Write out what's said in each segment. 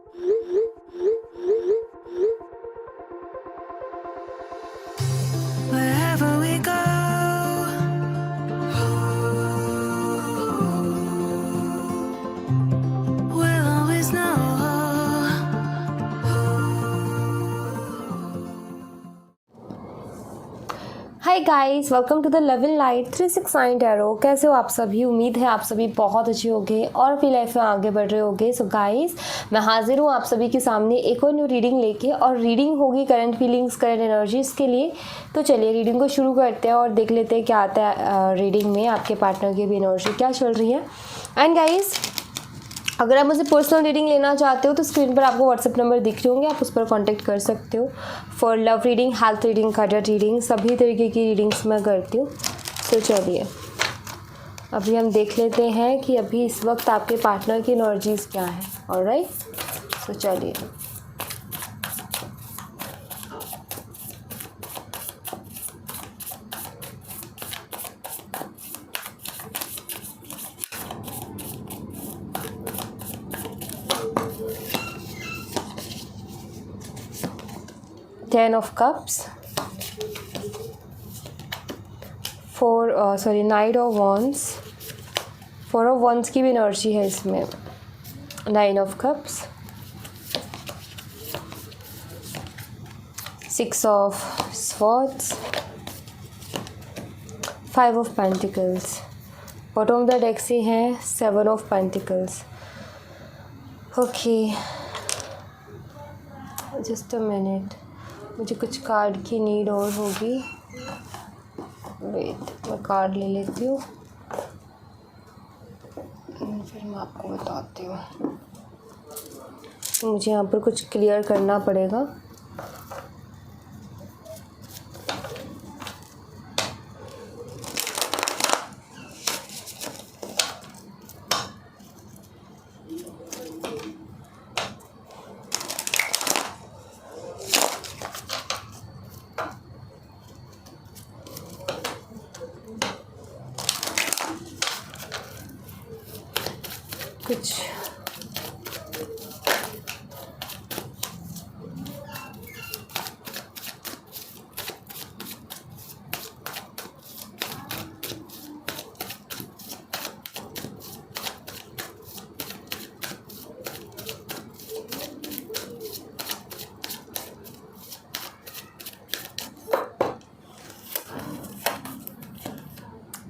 Wherever we go, we'll always know. Hi guys, welcome to the level light 369 tarot. कैसे हो आप सभी? उम्मीद है आप सभी बहुत अच्छे होंगे और अपनी लाइफ में आगे बढ़ रहे होंगे। सो गाइस, मैं हाजिर हूँ आप सभी के सामने एक और न्यू रीडिंग लेके, और रीडिंग होगी करंट फीलिंग्स, करंट एनर्जीज के लिए। तो चलिए रीडिंग को शुरू करते हैं और देख लेते हैं क्या आता है रीडिंग में। आपके पार्टनर की भी एनर्जी क्या चल रही है। एंड गाइस, अगर आप मुझे पर्सनल रीडिंग लेना चाहते हो तो स्क्रीन पर आपको व्हाट्सएप नंबर दिख रहे होंगे, आप उस पर कांटेक्ट कर सकते हो। For love reading, health reading, card reading, सभी तरीके की रीडिंग्स मैं करती हूँ। तो चलिए अभी हम देख लेते हैं कि अभी इस वक्त आपके पार्टनर की एनर्जीज क्या है। ऑलराइट, तो चलिए। Ten of Cups, Knight of Wands, Four of Wands की भी एनर्जी है इसमें, Nine of Cups, Six of Swords, Five of Pentacles, bottom of the deck से है Seven of Pentacles। Okay, just a minute, मुझे कुछ कार्ड की need और होगी। वेट, मैं कार्ड ले लेती हूँ, फिर मैं आपको बताती हूँ। मुझे यहाँ पर कुछ क्लियर करना पड़ेगा। कुछ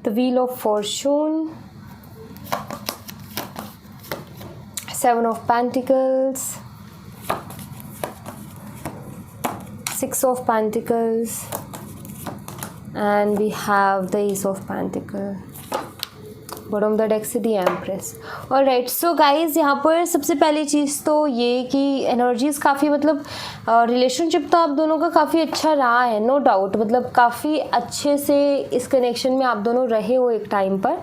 The Wheel of Fortune, Seven of Pentacles, Six of Pentacles, and we have the Ace of Pentacles. Bottom the deck से the Empress. Alright, so guys, यहाँ पर सबसे पहली चीज़ तो ये कि एनर्जीज़ काफ़ी, मतलब रिलेशनशिप तो आप दोनों का काफ़ी अच्छा रहा है, नो डाउट। मतलब काफ़ी अच्छे से इस कनेक्शन में आप दोनों रहे हो एक टाइम पर।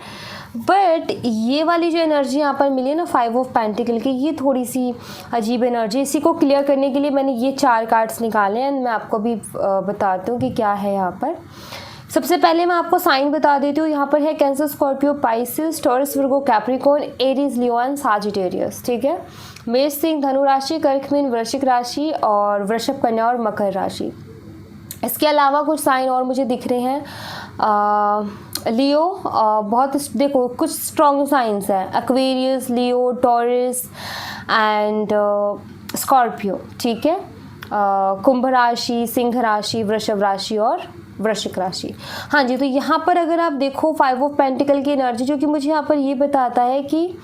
बट ये वाली जो एनर्जी यहाँ पर मिली है ना, फाइव ऑफ पेंटिकल की, ये थोड़ी सी अजीब एनर्जी। इसी को क्लियर करने के लिए मैंने ये 4 कार्ड्स निकाले हैं, मैं आपको भी बताती हूँ कि क्या है यहाँ पर। सबसे पहले मैं आपको साइन बता देती हूँ। यहाँ पर है cancer, Scorpio, Pisces, taurus, Virgo, Capricorn, Aries, Leo and Sagittarius. ठीक है, मेष, सिंह, धनु राशि, कर्क, मीन, वृश्चिक राशि, और वृषभ, कन्या और मकर राशि। इसके अलावा कुछ साइन और मुझे दिख रहे हैं। लियो, बहुत देखो कुछ स्ट्रॉन्ग साइंस है, Aquarius, Leo, taurus and Scorpio. ठीक है, कुंभ राशि, सिंह राशि, वृषभ राशि और वृश्चिक राशि। हाँ जी, तो यहाँ पर अगर आप देखो फाइव ऑफ पेंटिकल की एनर्जी, जो कि मुझे यहाँ पर ये बताता है कि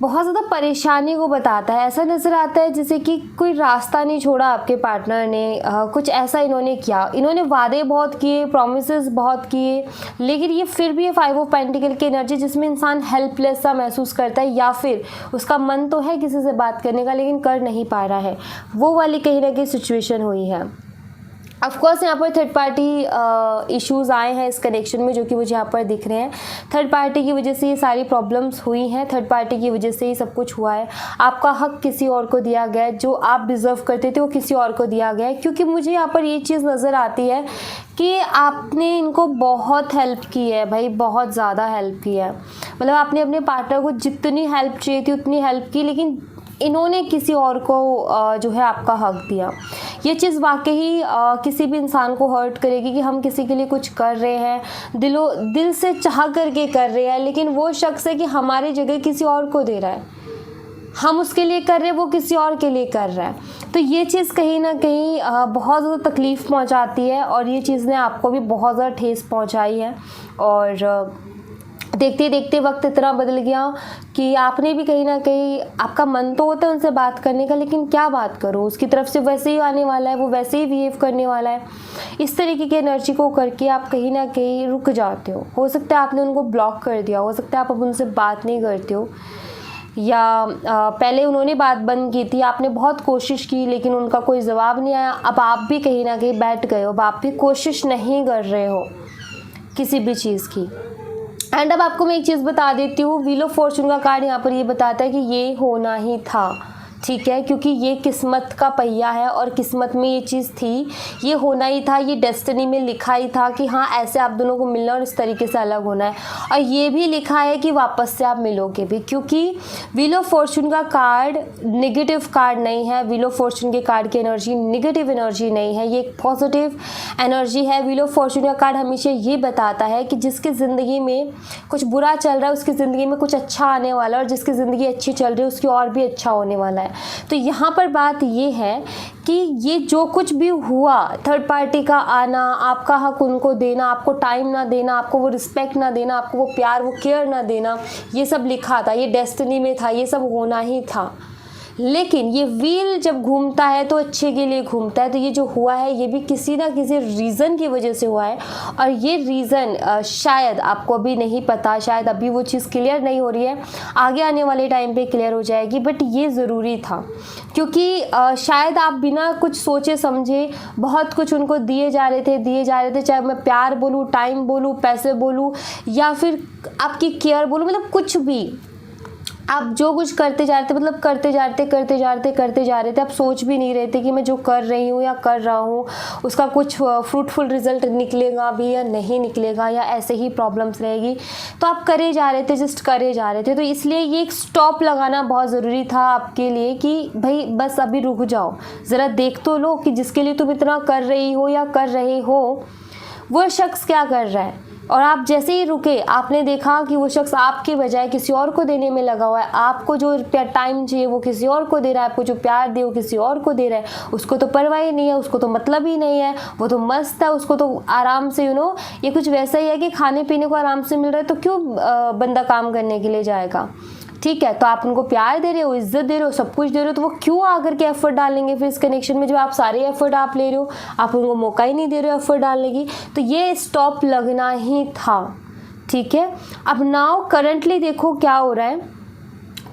बहुत ज़्यादा परेशानी को बताता है। ऐसा नज़र आता है जैसे कि कोई रास्ता नहीं छोड़ा आपके पार्टनर ने, कुछ ऐसा इन्होंने किया। इन्होंने वादे बहुत किए, प्रॉमिसेस बहुत किए, लेकिन ये फिर भी है फाइव ऑफ पेंटिकल की एनर्जी, जिसमें इंसान हेल्पलेस सा महसूस करता है, या फिर उसका मन तो है किसी से बात करने का लेकिन कर नहीं पा रहा है। वो वाली कहीं ना कहीं सिचुएशन हुई है। ऑफकोर्स यहाँ पर थर्ड पार्टी इश्यूज़ आए हैं इस कनेक्शन में, जो कि मुझे यहाँ पर दिख रहे हैं। थर्ड पार्टी की वजह से ये सारी प्रॉब्लम्स हुई हैं, थर्ड पार्टी की वजह से ही सब कुछ हुआ है। आपका हक किसी और को दिया गया है, जो आप डिज़र्व करते थे वो किसी और को दिया गया है। क्योंकि मुझे यहाँ पर ये चीज़ नज़र आती है कि आपने इनको बहुत हेल्प की है भाई, बहुत ज़्यादा हेल्प की है। मतलब आपने अपने पार्टनर को जितनी हेल्प चाहिए थी उतनी हेल्प की, लेकिन इन्होंने किसी और को जो है आपका हक दिया। ये चीज़ वाकई किसी भी इंसान को हर्ट करेगी कि हम किसी के लिए कुछ कर रहे हैं, दिल से चाह करके कर रहे हैं, लेकिन वो शख्स है कि हमारी जगह किसी और को दे रहा है, हम उसके लिए कर रहे हैं, वो किसी और के लिए कर रहा है। तो ये चीज़ कहीं ना कहीं बहुत ज़्यादा तकलीफ़ पहुंचाती है, और ये चीज़ ने आपको भी बहुत ज़्यादा ठेस पहुंचाई है। और देखते देखते वक्त इतना बदल गया कि आपने भी कहीं ना कहीं, आपका मन तो होता है उनसे बात करने का, लेकिन क्या बात करो, उसकी तरफ से वैसे ही आने वाला है, वो वैसे ही बिहेव करने वाला है। इस तरीके की एनर्जी को करके आप कहीं ना कहीं रुक जाते हो सकता है आपने उनको ब्लॉक कर दिया, हो सकता है आप अब उनसे बात नहीं करते हो, या पहले उन्होंने बात बंद की थी, आपने बहुत कोशिश की लेकिन उनका कोई जवाब नहीं आया। अब आप भी कहीं ना कहीं बैठ गए हो, अब आप भी कोशिश नहीं कर रहे हो किसी भी चीज़ की। एंड अब आपको मैं एक चीज़ बता देती हूँ, व्हील ऑफ फॉर्चून का कार्ड यहाँ पर ये बताता है कि ये होना ही था, ठीक है, क्योंकि ये किस्मत का पहिया है और किस्मत में ये चीज़ थी, ये होना ही था, ये डेस्टिनी में लिखा ही था कि हाँ ऐसे आप दोनों को मिलना और इस तरीके से अलग होना है। और ये भी लिखा है कि वापस से आप मिलोगे भी, क्योंकि व्हील ऑफ फॉर्चून का कार्ड नेगेटिव कार्ड नहीं है। व्हील ऑफ फॉर्चून के कार्ड की एनर्जी नेगेटिव एनर्जी नहीं है, ये एक पॉजिटिव एनर्जी है। व्हील ऑफ फॉर्चून का कार्ड हमेशा ये बताता है कि जिसकी ज़िंदगी में कुछ बुरा चल रहा है उसकी ज़िंदगी में कुछ अच्छा आने वाला है, और जिसकी ज़िंदगी अच्छी चल रही है उसकी और भी अच्छा होने वाला है। तो यहाँ पर बात ये है कि ये जो कुछ भी हुआ, थर्ड पार्टी का आना, आपका हक उनको देना, आपको टाइम ना देना, आपको वो रिस्पेक्ट ना देना, आपको वो प्यार वो केयर ना देना, ये सब लिखा था, ये डेस्टिनी में था, ये सब होना ही था। लेकिन ये व्हील जब घूमता है तो अच्छे के लिए घूमता है। तो ये जो हुआ है ये भी किसी ना किसी रीज़न की वजह से हुआ है, और ये रीज़न शायद आपको अभी नहीं पता, शायद अभी वो चीज़ क्लियर नहीं हो रही है, आगे आने वाले टाइम पे क्लियर हो जाएगी। बट ये ज़रूरी था, क्योंकि शायद आप बिना कुछ सोचे समझे बहुत कुछ उनको दिए जा रहे थे, चाहे मैं प्यार बोलूँ, टाइम बोलूँ, पैसे बोलूँ, या फिर आपकी केयर बोलूँ, मतलब कुछ भी आप जो कुछ करते जा रहे थे, मतलब करते जा रहे थे, आप सोच भी नहीं रहे थे कि मैं जो कर रही हूँ या कर रहा हूँ उसका कुछ फ्रूटफुल रिजल्ट निकलेगा भी या नहीं निकलेगा, या ऐसे ही प्रॉब्लम्स रहेगी। तो आप करे जा रहे थे, जस्ट करे जा रहे थे। तो इसलिए ये एक स्टॉप लगाना बहुत ज़रूरी था आपके लिए कि भाई बस अभी रुक जाओ, ज़रा देख तो लो कि जिसके लिए तुम इतना कर रही हो या कर रहे हो वो शख्स क्या कर रहा है। और आप जैसे ही रुके, आपने देखा कि वो शख्स आपके बजाय किसी और को देने में लगा हुआ है, आपको जो टाइम चाहिए वो किसी और को दे रहा है, आपको जो प्यार दे वो किसी और को दे रहा है, उसको तो परवाह ही नहीं है, उसको तो मतलब ही नहीं है, वो तो मस्त है, उसको तो आराम से ये कुछ वैसा ही है कि खाने पीने को आराम से मिल रहा है, तो क्यों बंदा काम करने के लिए जाएगा। ठीक है, तो आप उनको प्यार दे रहे हो, इज्जत दे रहे हो, सब कुछ दे रहे हो, तो वो क्यों आकर के एफर्ट डालेंगे फिर इस कनेक्शन में, जब आप सारे एफर्ट आप ले रहे हो, आप उनको मौका ही नहीं दे रहे हो एफर्ट डालने की। तो ये स्टॉप लगना ही था, ठीक है। अब नाउ करंटली देखो क्या हो रहा है।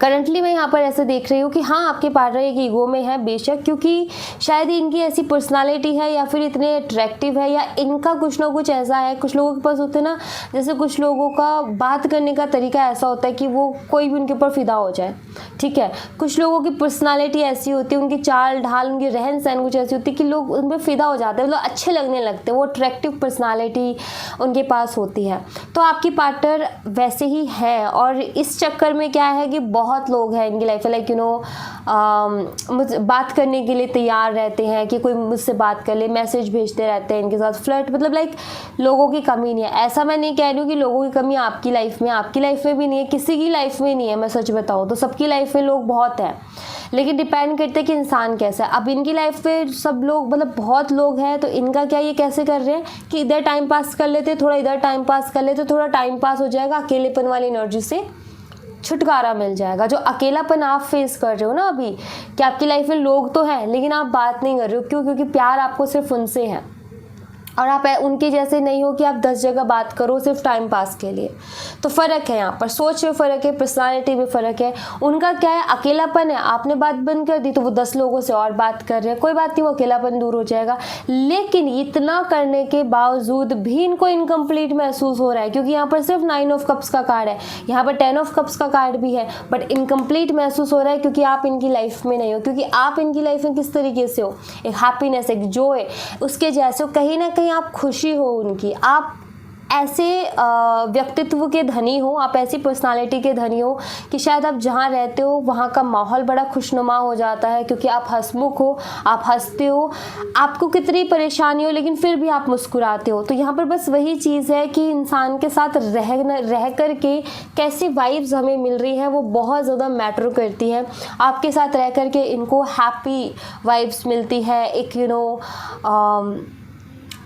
करंटली मैं यहाँ पर ऐसे देख रही हूँ कि हाँ आपके पार्टनर एक ईगो में है बेशक, क्योंकि शायद इनकी ऐसी पर्सनालिटी है या फिर इतने अट्रैक्टिव है, या इनका कुछ ना कुछ ऐसा है। कुछ लोगों के पास होते हैं ना, जैसे कुछ लोगों का बात करने का तरीका ऐसा होता है कि वो कोई भी उनके ऊपर फिदा हो जाए, ठीक है। कुछ लोगों की पर्सनालिटी ऐसी होती है, उनकी चाल ढाल, उनकी रहन सहन कुछ ऐसी होती है कि लोग उन पर फिदा हो जाते हैं, मतलब अच्छे लगने लगते हैं, वो अट्रैक्टिव पर्सनालिटी उनके पास होती है। तो आपकी पार्टनर वैसे ही है, और इस चक्कर में क्या है कि बहुत लोग हैं इनकी लाइफ में, लाइक मुझसे बात करने के लिए तैयार रहते हैं कि कोई मुझसे बात कर ले, मैसेज भेजते रहते हैं, इनके साथ फ्लर्ट, मतलब लाइक लोगों की कमी नहीं है। ऐसा मैं नहीं कह रही हूँ कि लोगों की कमी आपकी लाइफ में भी नहीं है, किसी की लाइफ में नहीं है। मैं सच बताऊँ तो सबकी लाइफ में लोग बहुत हैं, लेकिन डिपेंड करते हैं कि इंसान कैसा है। अब इनकी लाइफ में सब लोग, मतलब बहुत लोग हैं, तो इनका क्या, ये कैसे कर रहे हैं कि इधर टाइम पास कर लेते, थोड़ा इधर टाइम पास कर लेते, थोड़ा टाइम पास हो जाएगा, अकेलेपन वाली एनर्जी से छुटकारा मिल जाएगा। जो अकेलापन आप फेस कर रहे हो ना अभी, कि आपकी लाइफ में लोग तो हैं लेकिन आप बात नहीं कर रहे हो, क्यों? क्योंकि प्यार आपको सिर्फ उनसे है, और आप उनके जैसे नहीं हो कि आप 10 जगह बात करो सिर्फ टाइम पास के लिए। तो फ़र्क है यहाँ पर, सोच में फ़र्क है, पर्सनालिटी में फ़र्क है। उनका क्या है, अकेलापन है, आपने बात बंद कर दी तो वो 10 लोगों से और बात कर रहे हैं, कोई बात नहीं, वो अकेलापन दूर हो जाएगा। लेकिन इतना करने के बावजूद भी इनको इनकम्प्लीट महसूस हो रहा है, क्योंकि यहाँ पर सिर्फ 9 ऑफ कप्स का कार्ड है, यहाँ पर 10 ऑफ कप्स का कार्ड भी है, बट इनकम्प्लीट महसूस हो रहा है क्योंकि आप इनकी लाइफ में नहीं हो। क्योंकि आप इनकी लाइफ में किस तरीके से हो, एक हैप्पीनेस, एक जॉय, उसके जैसे हो, कहीं ना कहीं आप खुशी हो उनकी, आप ऐसे व्यक्तित्व के धनी हो, आप ऐसी पर्सनालिटी के धनी हो कि शायद आप जहाँ रहते हो वहाँ का माहौल बड़ा खुशनुमा हो जाता है, क्योंकि आप हंसमुख हो, आप हंसते हो, आपको कितनी परेशानी हो लेकिन फिर भी आप मुस्कुराते हो। तो यहाँ पर बस वही चीज़ है कि इंसान के साथ रह कर के कैसी वाइब्स हमें मिल रही है वो बहुत ज़्यादा मैटर करती है। आपके साथ रह कर के इनको हैप्पी वाइब्स मिलती है, एक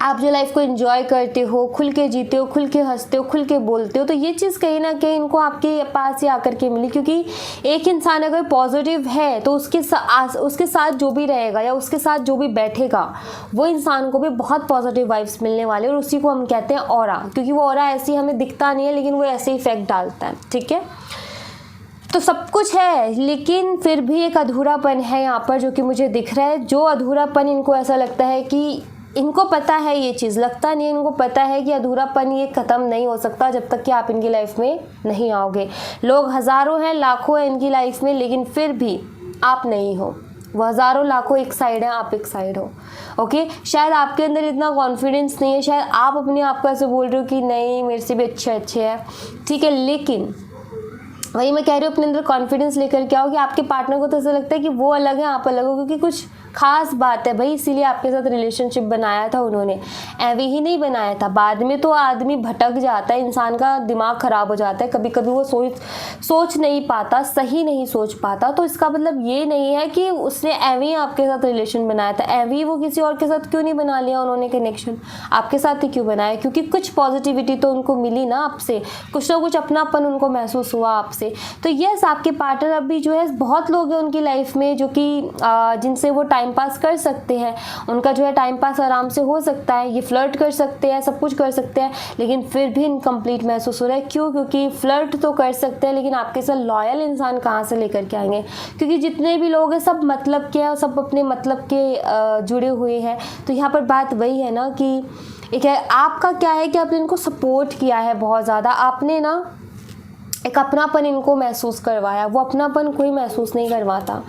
आप जो लाइफ को एंजॉय करते हो, खुल के जीते हो, खुल के हंसते हो, खुल के बोलते हो, तो ये चीज़ कहीं ना कहीं इनको आपके पास ही आकर के मिली। क्योंकि एक इंसान अगर पॉजिटिव है तो उसके साथ जो भी रहेगा या उसके साथ जो भी बैठेगा वो इंसान को भी बहुत पॉजिटिव वाइब्स मिलने वाले, और उसी को हम कहते हैं ऑरा। क्योंकि वो ऑरा ऐसी हमें दिखता नहीं है लेकिन वो ऐसे इफेक्ट डालता है। ठीक है, तो सब कुछ है लेकिन फिर भी एक अधूरापन है यहाँ पर जो कि मुझे दिख रहा है। जो अधूरापन इनको ऐसा लगता है कि इनको पता है, ये चीज़ लगता नहीं है, इनको पता है कि अधूरापन ये ख़त्म नहीं हो सकता जब तक कि आप इनकी लाइफ में नहीं आओगे। लोग हज़ारों हैं, लाखों हैं इनकी लाइफ में, लेकिन फिर भी आप नहीं हो। वो हज़ारों लाखों एक साइड है, आप एक साइड हो। ओके, शायद आपके अंदर इतना कॉन्फिडेंस नहीं है, शायद आप अपने आप को ऐसे बोल रहे हो कि नहीं मेरे से भी अच्छे हैं, ठीक है, लेकिन वही मैं कह रही हूँ अपने अंदर कॉन्फिडेंस लेकर के आओ कि आपके पार्टनर को तो ऐसा लगता है कि वो अलग है, आप अलग हो, क्योंकि कुछ खास बात है भाई, इसीलिए आपके साथ रिलेशनशिप बनाया था उन्होंने, ऐवे ही नहीं बनाया था। बाद में तो आदमी भटक जाता है, इंसान का दिमाग ख़राब हो जाता है, कभी कभी वो सोच नहीं पाता, सही नहीं सोच पाता। तो इसका मतलब ये नहीं है कि उसने ऐवे ही आपके साथ रिलेशन बनाया था, ऐवे ही वो किसी और के साथ क्यों नहीं बना लिया उन्होंने कनेक्शन, आपके साथ ही क्यों बनाया? क्योंकि कुछ पॉजिटिविटी तो उनको मिली ना आपसे, कुछ ना कुछ अपनापन उनको महसूस हुआ आपसे। तो यस, आपके पार्टनर अभी जो है, बहुत लोग हैं उनकी लाइफ में जो कि जिनसे वो टाइम पास कर सकते हैं, उनका जो है टाइम पास आराम से हो सकता है, ये फ्लर्ट कर सकते हैं, सब कुछ कर सकते हैं, लेकिन फिर भी इनकम्प्लीट महसूस हो रहा है। क्यों? क्योंकि फ्लर्ट तो कर सकते हैं लेकिन आपके साथ लॉयल इंसान कहाँ से लेकर के आएंगे? क्योंकि जितने भी लोग हैं सब मतलब के हैं, सब अपने मतलब के जुड़े हुए हैं। तो यहाँ पर बात वही है ना कि एक है आपका क्या है कि आपने इनको सपोर्ट किया है बहुत ज़्यादा, आपने ना एक अपनापन इनको महसूस करवाया, वो अपनापन कोई महसूस नहीं करवाता।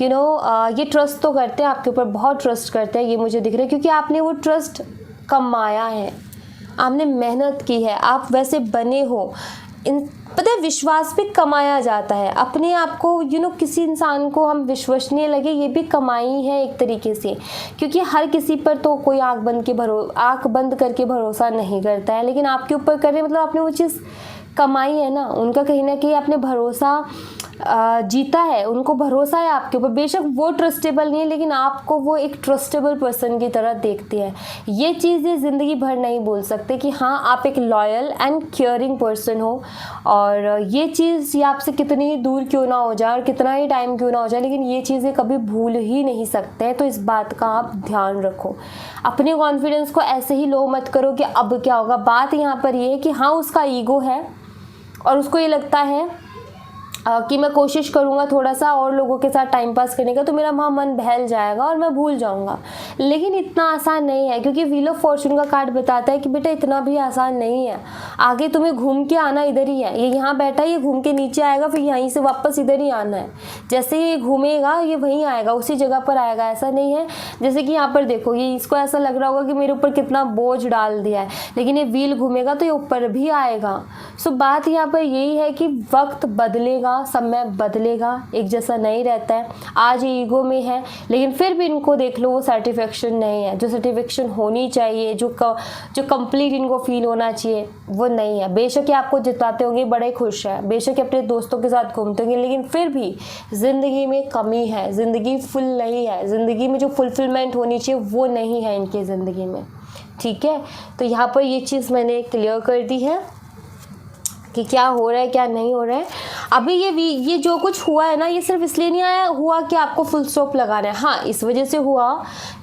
ये ट्रस्ट तो करते हैं आपके ऊपर, बहुत ट्रस्ट करते हैं, ये मुझे दिख रहा है, क्योंकि आपने वो ट्रस्ट कमाया है, आपने मेहनत की है, आप वैसे बने हो। पता है, विश्वास भी कमाया जाता है अपने आप को। किसी इंसान को हम विश्वसनीय लगे, ये भी कमाई है एक तरीके से, क्योंकि हर किसी पर तो कोई आँख बंद करके भरोसा नहीं करता है, लेकिन आपके ऊपर कर रहे, मतलब आपने वो चीज़ कमाई है ना, उनका कहीं ना कहीं आपने भरोसा जीता है, उनको भरोसा है आपके ऊपर। बेशक वो ट्रस्टेबल नहीं है लेकिन आपको वो एक ट्रस्टेबल पर्सन की तरह देखते हैं। ये चीज़ें ज़िंदगी भर नहीं बोल सकते कि हाँ आप एक लॉयल एंड केयरिंग पर्सन हो, और ये चीज़ ये आपसे कितनी दूर क्यों ना हो जाए और कितना ही टाइम क्यों ना हो जाए, लेकिन ये चीज़ें कभी भूल ही नहीं सकते हैं। तो इस बात का आप ध्यान रखो, अपने कॉन्फिडेंस को ऐसे ही लो मत करो कि अब क्या होगा। बात यहाँ पर ये है कि हाँ उसका ईगो है और उसको ये लगता है कि मैं कोशिश करूँगा थोड़ा सा और लोगों के साथ टाइम पास करने का तो मेरा वहाँ मन बहल जाएगा और मैं भूल जाऊँगा, लेकिन इतना आसान नहीं है, क्योंकि व्हील ऑफ फॉर्चून का कार्ड बताता है कि बेटा इतना भी आसान नहीं है, आगे तुम्हें घूम के आना इधर ही है। ये यहाँ बैठा है, ये घूम के नीचे आएगा, फिर यहीं से वापस इधर ही आना है। जैसे ये घूमेगा ये वहीं आएगा, उसी जगह पर आएगा। ऐसा नहीं है जैसे कि यहाँ पर देखो, ये इसको ऐसा लग रहा होगा कि मेरे ऊपर कितना बोझ डाल दिया है, लेकिन ये व्हील घूमेगा तो ये ऊपर भी आएगा। सो बात यहाँ पर यही है कि वक्त बदलेगा, समय बदलेगा, एक जैसा नहीं रहता है। आज ये ईगो में है लेकिन फिर भी इनको देख लो वो सर्टिफिकेशन नहीं है, जो सर्टिफिकेशन होनी चाहिए, जो कंप्लीट इनको फील होना चाहिए वो नहीं है। बेशक ये आपको जिताते होंगे, बड़े खुश है, बेशक अपने दोस्तों के साथ घूमते होंगे, लेकिन फिर भी ज़िंदगी में कमी है, ज़िंदगी फुल नहीं है, ज़िंदगी में जो फुलफिलमेंट होनी चाहिए वो नहीं है इनकी ज़िंदगी में। ठीक है, तो यहाँ पर ये चीज़ मैंने क्लियर कर दी है कि क्या हो रहा है क्या नहीं हो रहा है। अभी ये जो कुछ हुआ है ना, ये सिर्फ इसलिए नहीं आया हुआ कि आपको फुल स्टॉप लगाना है। हाँ, इस वजह से हुआ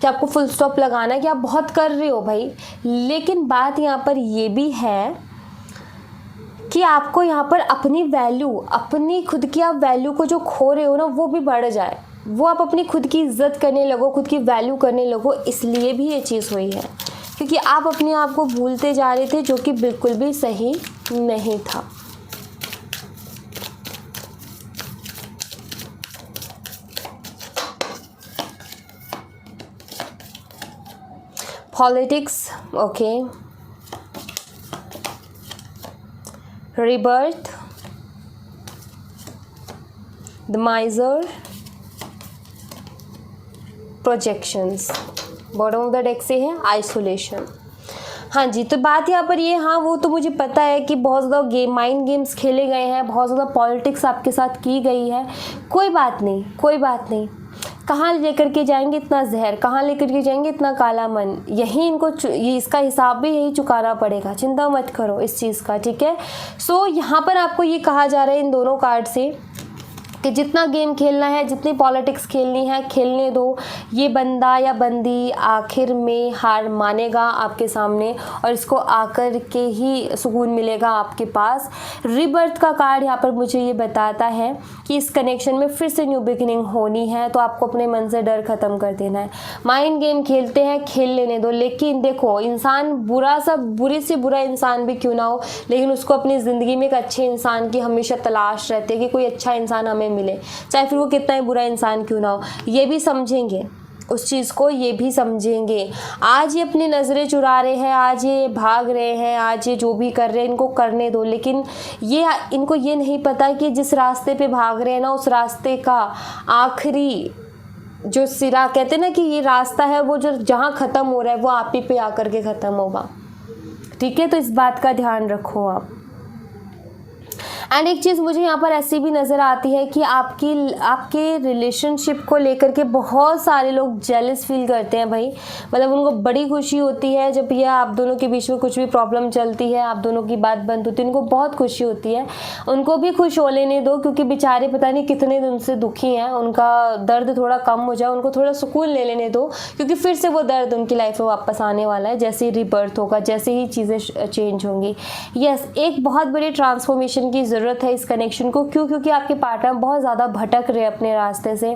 कि आपको फुल स्टॉप लगाना है कि आप बहुत कर रहे हो भाई, लेकिन बात यहाँ पर ये भी है कि आपको यहाँ पर अपनी वैल्यू, अपनी खुद की आप वैल्यू को जो खो रहे हो ना वो भी बढ़ जाए, वो आप अपनी खुद की इज्जत करने लगो, खुद की वैल्यू करने लगो। इसलिए भी ये चीज़ हुई है क्योंकि आप अपने आप को भूलते जा रहे थे, जो कि बिल्कुल भी सही नहीं था। Politics, okay, rebirth, the miser, projections। Bottom of the deck से है आइसोलेशन। हाँ जी, तो बात यहाँ पर ये, हाँ वो तो मुझे पता है कि बहुत ज़्यादा माइंड गेम्स खेले गए हैं, बहुत ज़्यादा पॉलिटिक्स आपके साथ की गई है। कोई बात नहीं, कोई बात नहीं। कहाँ लेकर के जाएंगे इतना जहर, कहाँ लेकर के जाएंगे इतना काला मन, यही इनको ये इसका हिसाब भी यही चुकाना पड़ेगा। चिंता मत करो इस चीज़ का, ठीक है। सो यहाँ पर आपको ये कहा जा रहा है इन दोनों कार्ड से कि जितना गेम खेलना है, जितनी पॉलिटिक्स खेलनी है खेलने दो। ये बंदा या बंदी आखिर में हार मानेगा आपके सामने और इसको आकर के ही सुकून मिलेगा आपके पास। रीबर्थ का कार्ड यहाँ पर मुझे ये बताता है कि इस कनेक्शन में फिर से न्यू बिगिनिंग होनी है, तो आपको अपने मन से डर ख़त्म कर देना है। माइंड गेम खेलते हैं, खेल लेने दो, लेकिन देखो इंसान बुरे से बुरा इंसान भी क्यों ना हो, लेकिन उसको अपनी ज़िंदगी में एक अच्छे इंसान की हमेशा तलाश रहती है कि कोई अच्छा इंसान हमें मिले, चाहे फिर वो कितना ही बुरा इंसान क्यों ना हो। ये भी समझेंगे उस चीज़ को, ये भी समझेंगे। आज ये अपनी नज़रें चुरा रहे हैं, आज ये भाग रहे हैं, आज ये जो भी कर रहे हैं इनको करने दो, लेकिन ये इनको ये नहीं पता कि जिस रास्ते पे भाग रहे हैं ना, उस रास्ते का आखिरी जो सिरा, कहते हैं ना कि ये रास्ता है वो जो जहाँ ख़त्म हो रहा है वो आप ही पे आकर के ख़त्म होगा, ठीक है। तो इस बात का ध्यान रखो आप। एंड एक चीज़ मुझे यहाँ पर ऐसी भी नज़र आती है कि आपके रिलेशनशिप को लेकर के बहुत सारे लोग जेलस फील करते हैं भाई। मतलब उनको बड़ी खुशी होती है जब ये आप दोनों के बीच में कुछ भी प्रॉब्लम चलती है, आप दोनों की बात बंद होती है, उनको बहुत खुशी होती है। उनको भी खुश हो लेने दो, क्योंकि बेचारे पता नहीं कितने दिन से दुखी हैं, उनका दर्द थोड़ा कम हो जाए, उनको थोड़ा सुकून ले लेने दो, क्योंकि फिर से वो दर्द उनकी लाइफ में वापस आने वाला है। जैसे ही रीबर्थ होगा, जैसे ही चीज़ें चेंज होंगी। यस, एक बहुत बड़ी ट्रांसफॉर्मेशन की ज़रूरत है इस कनेक्शन को। क्यों? क्योंकि आपके पार्टनर बहुत ज़्यादा भटक रहे अपने रास्ते से,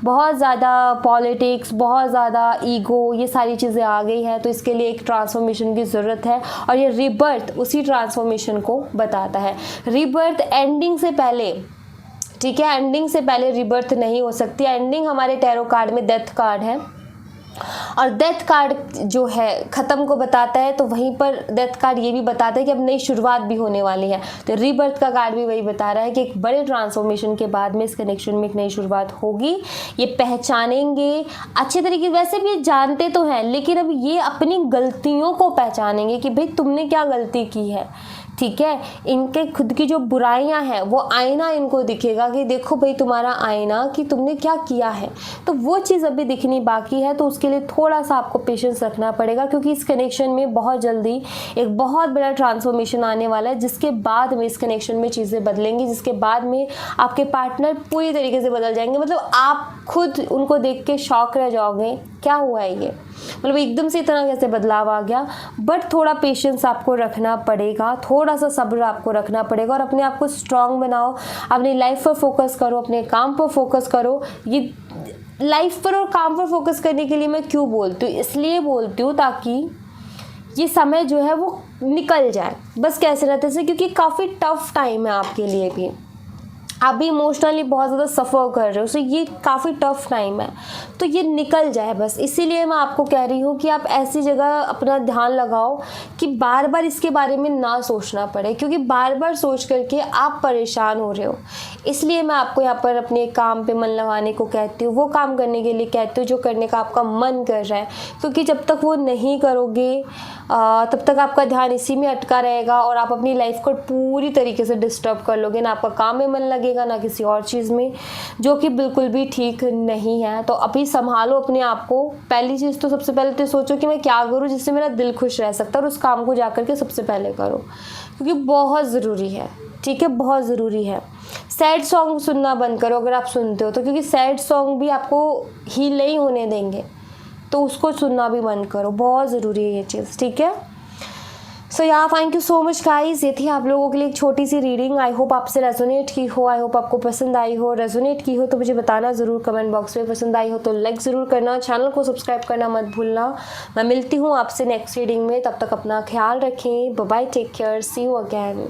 बहुत ज़्यादा पॉलिटिक्स, बहुत ज़्यादा ईगो, ये सारी चीज़ें आ गई है, तो इसके लिए एक ट्रांसफॉर्मेशन की ज़रूरत है। और ये रीबर्थ उसी ट्रांसफॉर्मेशन को बताता है। रीबर्थ एंडिंग से पहले, ठीक है, एंडिंग से पहले रीबर्थ नहीं हो सकती। एंडिंग हमारे टैरो कार्ड में डेथ कार्ड है, और डेथ कार्ड जो है ख़त्म को बताता है, तो वहीं पर डेथ कार्ड ये भी बताता है कि अब नई शुरुआत भी होने वाली है। तो रीबर्थ का कार्ड भी वही बता रहा है कि एक बड़े ट्रांसफॉर्मेशन के बाद में इस कनेक्शन में एक नई शुरुआत होगी। ये पहचानेंगे अच्छे तरीके, वैसे भी जानते तो हैं, लेकिन अब ये अपनी गलतियों को पहचानेंगे कि भाई तुमने क्या गलती की है, ठीक है। इनके खुद की जो बुराइयां हैं वो आईना इनको दिखेगा कि देखो भाई तुम्हारा आईना कि तुमने क्या किया है। तो वो चीज़ अभी दिखनी बाकी है, तो उसके लिए थोड़ा सा आपको पेशेंस रखना पड़ेगा, क्योंकि इस कनेक्शन में बहुत जल्दी एक बहुत बड़ा ट्रांसफॉर्मेशन आने वाला है, जिसके बाद में इस कनेक्शन में चीज़ें बदलेंगी, जिसके बाद में आपके पार्टनर पूरी तरीके से बदल जाएंगे। मतलब आप खुद उनको देख के शॉक रह जाओगे, क्या हुआ है ये, मतलब एकदम से इतना कैसे बदलाव आ गया। बट थोड़ा पेशेंस आपको रखना पड़ेगा, थोड़ा सा सब्र आपको रखना पड़ेगा, और अपने आप को स्ट्रांग बनाओ, अपनी लाइफ पर फोकस करो, अपने काम पर फोकस करो। ये लाइफ पर और काम पर फोकस करने के लिए मैं क्यों बोलती हूँ, इसलिए बोलती हूँ ताकि ये समय जो है वो निकल जाए, बस कैसे रहते से, क्योंकि काफ़ी टफ टाइम है आपके लिए भी, आप भी इमोशनली बहुत ज़्यादा सफ़र कर रहे हो, सो ये काफ़ी टफ टाइम है, तो ये निकल जाए बस। इसीलिए मैं आपको कह रही हूँ कि आप ऐसी जगह अपना ध्यान लगाओ कि बार बार इसके बारे में ना सोचना पड़े, क्योंकि बार बार सोच करके आप परेशान हो रहे हो। इसलिए मैं आपको यहाँ पर अपने काम पे मन लगाने को कहती हूँ, वो काम करने के लिए कहती हूँ जो करने का आपका मन कर रहा है, क्योंकि जब तक वो नहीं करोगे तब तक आपका ध्यान इसी में अटका रहेगा, और आप अपनी लाइफ को पूरी तरीके से डिस्टर्ब कर लोगे। ना आपका काम में मन लगेगा, ना किसी और चीज़ में, जो कि बिल्कुल भी ठीक नहीं है। तो अभी संभालो अपने आप को। पहली चीज़ तो सबसे पहले तो सोचो कि मैं क्या करूँ जिससे मेरा दिल खुश रह सकता है, और उस काम को जा करके सबसे पहले करो, क्योंकि बहुत ज़रूरी है, ठीक है, बहुत ज़रूरी है। सैड सॉन्ग सुनना बंद करो अगर आप सुनते हो तो, क्योंकि सैड सॉन्ग भी आपको हील नहीं होने देंगे, तो उसको सुनना भी बंद करो, बहुत ज़रूरी है ये चीज़, ठीक है। सो या thank you so much guys, ये थी आप लोगों के लिए एक छोटी सी रीडिंग। आई होप आपसे रेजोनेट की हो, आई होप आपको पसंद आई हो। रेजोनेट की हो तो मुझे बताना ज़रूर कमेंट बॉक्स में, पसंद आई हो तो लाइक ज़रूर करना, चैनल को सब्सक्राइब करना मत भूलना। मैं मिलती हूँ आपसे नेक्स्ट रीडिंग में, तब तक अपना ख्याल रखें, bye bye, take care, see you again.